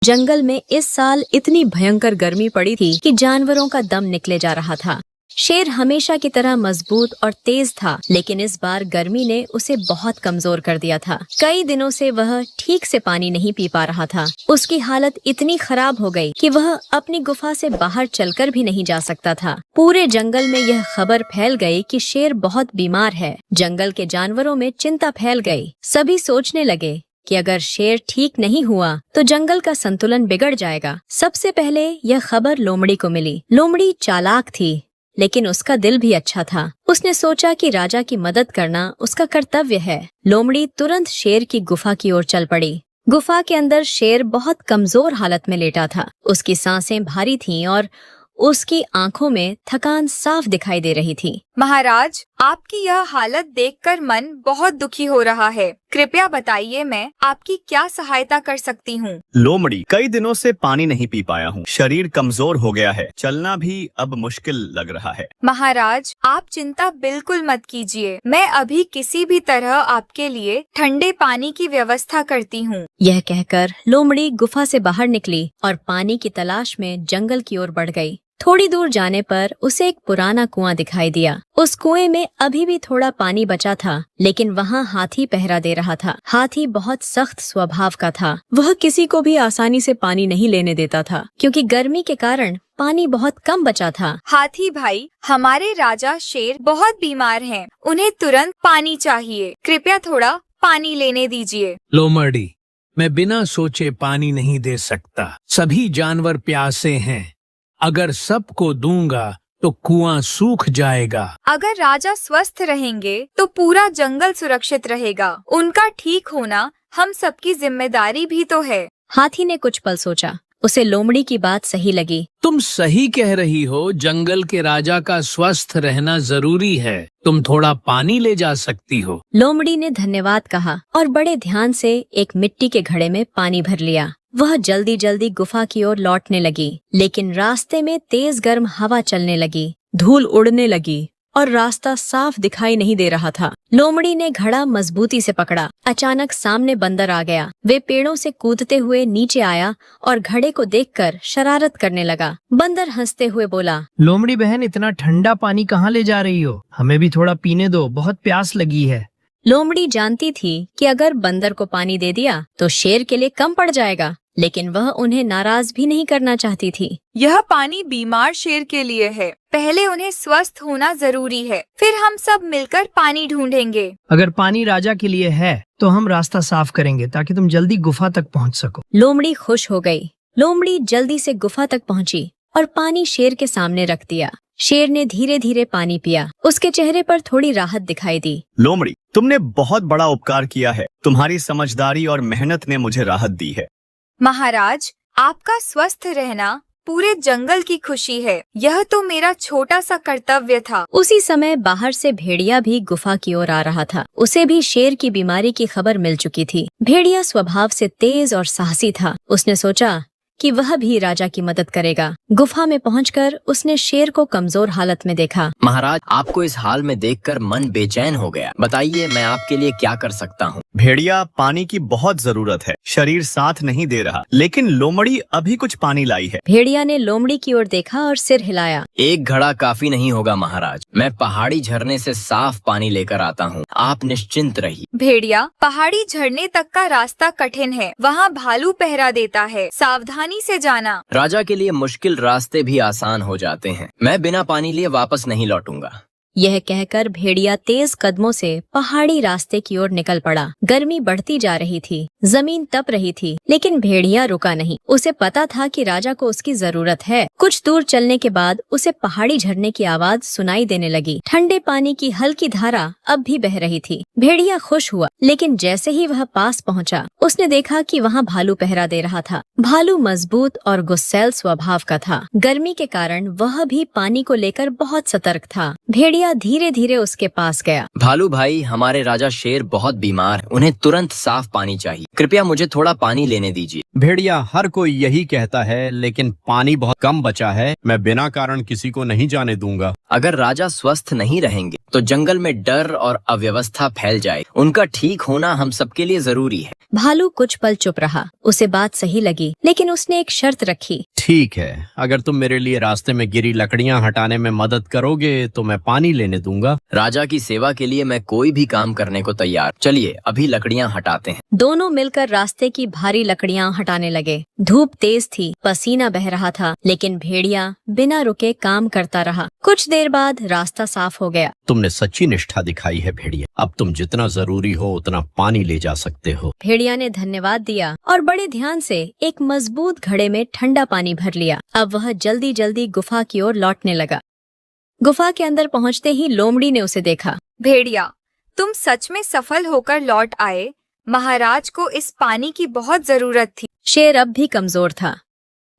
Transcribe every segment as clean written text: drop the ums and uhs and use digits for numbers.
जंगल में इस साल इतनी भयंकर गर्मी पड़ी थी कि जानवरों का दम निकले जा रहा था। शेर हमेशा की तरह मजबूत और तेज था, लेकिन इस बार गर्मी ने उसे बहुत कमजोर कर दिया था। कई दिनों से वह ठीक से पानी नहीं पी पा रहा था। उसकी हालत इतनी खराब हो गई कि वह अपनी गुफा से बाहर चलकर भी नहीं जा सकता था। पूरे जंगल में यह खबर फैल गई कि शेर बहुत बीमार है। जंगल के जानवरों में चिंता फैल गई। सभी सोचने लगे कि अगर शेर ठीक नहीं हुआ तो जंगल का संतुलन बिगड़ जाएगा। सबसे पहले यह खबर लोमड़ी को मिली। लोमड़ी चालाक थी, लेकिन उसका दिल भी अच्छा था। उसने सोचा कि राजा की मदद करना उसका कर्तव्य है। लोमड़ी तुरंत शेर की गुफा की ओर चल पड़ी। गुफा के अंदर शेर बहुत कमजोर हालत में लेटा था। उसकी सांसें भारी थीं और उसकी आंखों में थकान साफ दिखाई दे रही थी। महाराज, आपकी यह हालत देखकर मन बहुत दुखी हो रहा है। कृपया बताइए, मैं आपकी क्या सहायता कर सकती हूँ? लोमड़ी, कई दिनों से पानी नहीं पी पाया हूँ। शरीर कमजोर हो गया है। चलना भी अब मुश्किल लग रहा है। महाराज, आप चिंता बिल्कुल मत कीजिए। मैं अभी किसी भी तरह आपके लिए ठंडे पानी की व्यवस्था करती हूँ। यह कहकर लोमड़ी गुफा से बाहर निकली और पानी की तलाश में जंगल की ओर बढ़ गई। थोड़ी दूर जाने पर उसे एक पुराना कुआं दिखाई दिया। उस कुएं में अभी भी थोड़ा पानी बचा था, लेकिन वहाँ हाथी पहरा दे रहा था। हाथी बहुत सख्त स्वभाव का था। वह किसी को भी आसानी से पानी नहीं लेने देता था, क्योंकि गर्मी के कारण पानी बहुत कम बचा था। हाथी भाई, हमारे राजा शेर बहुत बीमार हैं। उन्हें तुरंत पानी चाहिए। कृपया थोड़ा पानी लेने दीजिए। लोमड़ी, मैं बिना सोचे पानी नहीं दे सकता। सभी जानवर प्यासे हैं। अगर सबको दूंगा तो कुआं सूख जाएगा। अगर राजा स्वस्थ रहेंगे तो पूरा जंगल सुरक्षित रहेगा। उनका ठीक होना हम सबकी जिम्मेदारी भी तो है। हाथी ने कुछ पल सोचा। उसे लोमड़ी की बात सही लगी। तुम सही कह रही हो। जंगल के राजा का स्वस्थ रहना जरूरी है। तुम थोड़ा पानी ले जा सकती हो। लोमड़ी ने धन्यवाद कहा और बड़े ध्यान से एक मिट्टी के घड़े में पानी भर लिया। वह जल्दी जल्दी गुफा की ओर लौटने लगी, लेकिन रास्ते में तेज गर्म हवा चलने लगी, धूल उड़ने लगी और रास्ता साफ दिखाई नहीं दे रहा था। लोमड़ी ने घड़ा मजबूती से पकड़ा। अचानक सामने बंदर आ गया। वे पेड़ों से कूदते हुए नीचे आया और घड़े को देखकर शरारत करने लगा। बंदर हंसते हुए बोला, लोमड़ी बहन, इतना ठंडा पानी कहाँ ले जा रही हो? हमें भी थोड़ा पीने दो, बहुत प्यास लगी है। लोमड़ी जानती थी कि अगर बंदर को पानी दे दिया तो शेर के लिए कम पड़ जाएगा, लेकिन वह उन्हें नाराज भी नहीं करना चाहती थी। यह पानी बीमार शेर के लिए है। पहले उन्हें स्वस्थ होना जरूरी है, फिर हम सब मिलकर पानी ढूंढेंगे। अगर पानी राजा के लिए है तो हम रास्ता साफ करेंगे ताकि तुम जल्दी गुफा तक पहुंच सको। लोमड़ी खुश हो गई। लोमड़ी जल्दी से गुफा तक पहुंची और पानी शेर के सामने रख दिया। शेर ने धीरे धीरे पानी पिया। उसके चेहरे पर थोड़ी राहत दिखाई दी। लोमड़ी, तुमने बहुत बड़ा उपकार किया है। तुम्हारी समझदारी और मेहनत ने मुझे राहत दी है। महाराज, आपका स्वस्थ रहना पूरे जंगल की खुशी है। यह तो मेरा छोटा सा कर्तव्य था। उसी समय बाहर से भेड़िया भी गुफा की ओर आ रहा था। उसे भी शेर की बीमारी की खबर मिल चुकी थी। भेड़िया स्वभाव से तेज और साहसी था। उसने सोचा कि वह भी राजा की मदद करेगा। गुफा में पहुंचकर उसने शेर को कमजोर हालत में देखा। महाराज, आपको इस हाल में देखकर मन बेचैन हो गया। बताइए, मैं आपके लिए क्या कर सकता हूँ? भेड़िया, पानी की बहुत जरूरत है। शरीर साथ नहीं दे रहा, लेकिन लोमड़ी अभी कुछ पानी लाई है। भेड़िया ने लोमड़ी की ओर देखा और सिर हिलाया। एक घड़ा काफी नहीं होगा महाराज। मैं पहाड़ी झरने से साफ पानी लेकर आता हूँ। आप निश्चिंत रहिए। भेड़िया, पहाड़ी झरने तक का रास्ता कठिन है। वहाँ भालू पहरा देता है। सावधानी से जाना। राजा के लिए मुश्किल रास्ते भी आसान हो जाते हैं। मैं बिना पानी लिए वापस नहीं लौटूंगा। यह कहकर भेड़िया तेज कदमों से पहाड़ी रास्ते की ओर निकल पड़ा। गर्मी बढ़ती जा रही थी, जमीन तप रही थी, लेकिन भेड़िया रुका नहीं। उसे पता था कि राजा को उसकी जरूरत है। कुछ दूर चलने के बाद उसे पहाड़ी झरने की आवाज सुनाई देने लगी। ठंडे पानी की हल्की धारा अब भी बह रही थी। भेड़िया खुश हुआ, लेकिन जैसे ही वह पास पहुंचा, उसने देखा कि वहाँ भालू पहरा दे रहा था। भालू मजबूत और गुस्सैल स्वभाव का था। गर्मी के कारण वह भी पानी को लेकर बहुत सतर्क था। भेड़िया धीरे धीरे उसके पास गया। भालू भाई, हमारे राजा शेर बहुत बीमार है। उन्हें तुरंत साफ पानी चाहिए। कृपया मुझे थोड़ा पानी लेने दीजिए। भेड़िया, हर कोई यही कहता है, लेकिन पानी बहुत कम बचा है। मैं बिना कारण किसी को नहीं जाने दूंगा। अगर राजा स्वस्थ नहीं रहेंगे तो जंगल में डर और अव्यवस्था फैल जाए। उनका ठीक होना हम सबके लिए जरूरी है। भालू कुछ पल चुप रहा। उसे बात सही लगी, लेकिन उसने एक शर्त रखी। ठीक है, अगर तुम मेरे लिए रास्ते में गिरी लकड़ियां हटाने में मदद करोगे तो मैं पानी लेने दूंगा। राजा की सेवा के लिए मैं कोई भी काम करने को तैयार। चलिए अभी लकड़ियां हटाते हैं। दोनों मिलकर रास्ते की भारी लकड़ियां हटाने लगे। धूप तेज थी, पसीना बह रहा था, लेकिन भेड़िया बिना रुके काम करता रहा। कुछ देर बाद रास्ता साफ हो गया। तुमने सच्ची निष्ठा दिखाई है भेड़िया। अब तुम जितना जरूरी हो उतना पानी ले जा सकते हो। भेड़िया ने धन्यवाद दिया और बड़े ध्यान से एक मजबूत घड़े में ठंडा पानी भर लिया। अब वह जल्दी जल्दी गुफा की ओर लौटने लगा। गुफा के अंदर पहुंचते ही लोमड़ी ने उसे देखा। भेड़िया, तुम सच में सफल होकर लौट आए। महाराज को इस पानी की बहुत जरूरत थी। शेर अब भी कमजोर था,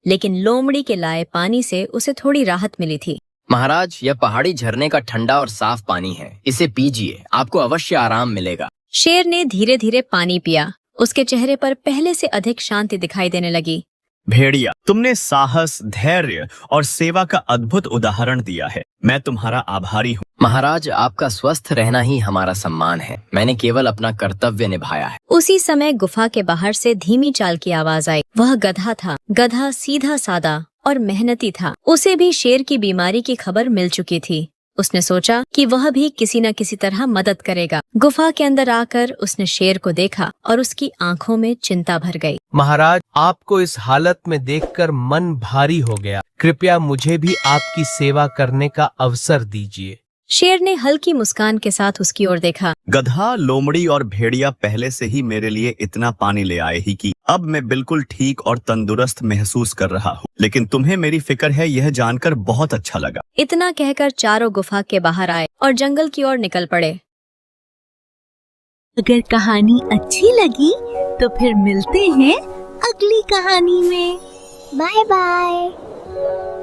लेकिन लोमड़ी के लाए पानी से उसे थोड़ी राहत मिली थी। महाराज, यह पहाड़ी झरने का ठंडा और साफ पानी है। इसे पीजिए, आपको अवश्य आराम मिलेगा। शेर ने धीरे धीरे पानी पिया। उसके चेहरे पर पहले से अधिक शांति दिखाई देने लगी। भेड़िया, तुमने साहस, धैर्य और सेवा का अद्भुत उदाहरण दिया है। मैं तुम्हारा आभारी हूँ। महाराज, आपका स्वस्थ रहना ही हमारा सम्मान है। मैंने केवल अपना कर्तव्य निभाया है। उसी समय गुफा के बाहर से धीमी चाल की आवाज आई। वह गधा था। गधा सीधा सादा और मेहनती था। उसे भी शेर की बीमारी की खबर मिल चुकी थी। उसने सोचा कि वह भी किसी न किसी तरह मदद करेगा। गुफा के अंदर आकर उसने शेर को देखा और उसकी आंखों में चिंता भर गई। महाराज, आपको इस हालत में देखकर मन भारी हो गया। कृपया मुझे भी आपकी सेवा करने का अवसर दीजिए। शेर ने हल्की मुस्कान के साथ उसकी ओर देखा। गधा, लोमड़ी और भेड़िया पहले से ही मेरे लिए इतना पानी ले आए ही कि अब मैं बिल्कुल ठीक और तंदुरुस्त महसूस कर रहा हूँ। लेकिन तुम्हें मेरी फिक्र है, यह जानकर बहुत अच्छा लगा। इतना कहकर चारों गुफा के बाहर आए और जंगल की ओर निकल पड़े। अगर कहानी अच्छी लगी तो फिर मिलते हैं अगली कहानी में। Bye bye.